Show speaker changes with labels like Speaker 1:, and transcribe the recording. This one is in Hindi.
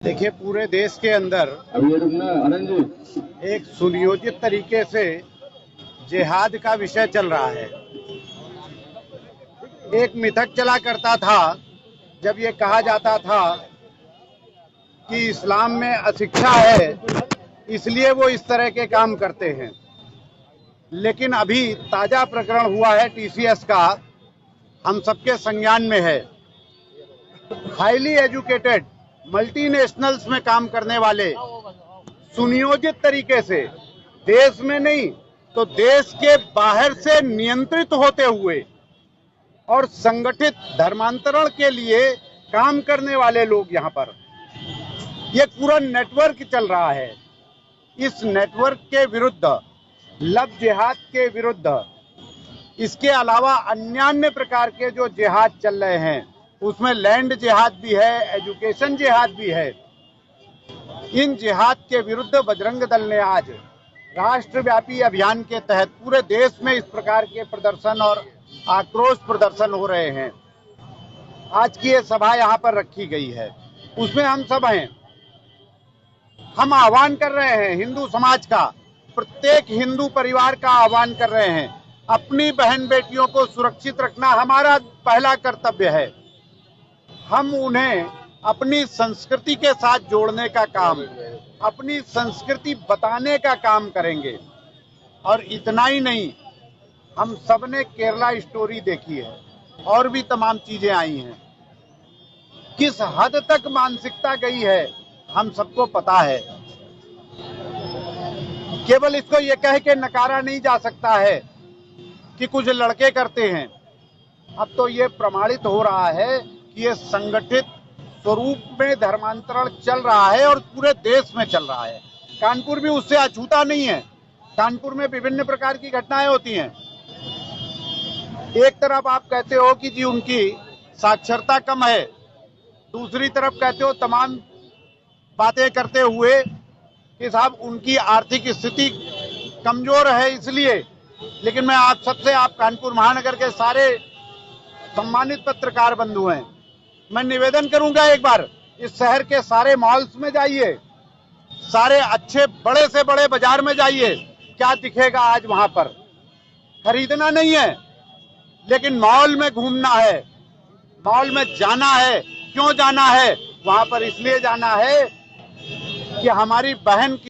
Speaker 1: देखिए, पूरे देश के अंदर एक सुनियोजित तरीके से जिहाद का विषय चल रहा है। एक मिथक चला करता था जब ये कहा जाता था कि इस्लाम में अशिक्षा है, इसलिए वो इस तरह के काम करते हैं। लेकिन अभी ताजा प्रकरण हुआ है टीसीएस का, हम सबके संज्ञान में है। हाईली एजुकेटेड मल्टीनेशनल्स में काम करने वाले सुनियोजित तरीके से देश में नहीं तो देश के बाहर से नियंत्रित होते हुए और संगठित धर्मांतरण के लिए काम करने वाले लोग यहाँ पर, ये पूरा नेटवर्क चल रहा है। इस नेटवर्क के विरुद्ध, लव जिहाद के विरुद्ध, इसके अलावा अन्य प्रकार के जो जिहाद चल रहे हैं, उसमें लैंड जिहाद भी है, एजुकेशन जिहाद भी है। इन जिहाद के विरुद्ध बजरंग दल ने आज राष्ट्रव्यापी अभियान के तहत पूरे देश में इस प्रकार के प्रदर्शन और आक्रोश प्रदर्शन हो रहे हैं। आज की ये सभा यहाँ पर रखी गई है, उसमें हम सब हैं। हम आह्वान कर रहे हैं हिंदू समाज का, प्रत्येक हिंदू परिवार का आह्वान कर रहे हैं, अपनी बहन बेटियों को सुरक्षित रखना हमारा पहला कर्तव्य है। हम उन्हें अपनी संस्कृति के साथ जोड़ने का काम, अपनी संस्कृति बताने का काम करेंगे। और इतना ही नहीं, हम सबने केरला स्टोरी देखी है और भी तमाम चीजें आई हैं। किस हद तक मानसिकता गई है हम सबको पता है। केवल इसको ये कह के नकारा नहीं जा सकता है कि कुछ लड़के करते हैं। अब तो ये प्रमाणित हो रहा है कि ये संगठित स्वरूप में धर्मांतरण चल रहा है और पूरे देश में चल रहा है। कानपुर भी उससे अछूता नहीं है। कानपुर में विभिन्न प्रकार की घटनाएं होती हैं। एक तरफ आप कहते हो कि जी उनकी साक्षरता कम है, दूसरी तरफ कहते हो तमाम बातें करते हुए कि साहब उनकी आर्थिक स्थिति कमजोर है इसलिए। लेकिन मैं आप सबसे, आप कानपुर महानगर के सारे सम्मानित पत्रकार बंधु हैं, मैं निवेदन करूंगा, एक बार इस शहर के सारे मॉल्स में जाइए, सारे अच्छे बड़े से बड़े बाजार में जाइए, क्या दिखेगा आज वहां पर। खरीदना नहीं है, लेकिन मॉल में घूमना है, मॉल में जाना है। क्यों जाना है वहां पर? इसलिए जाना है कि हमारी बहन की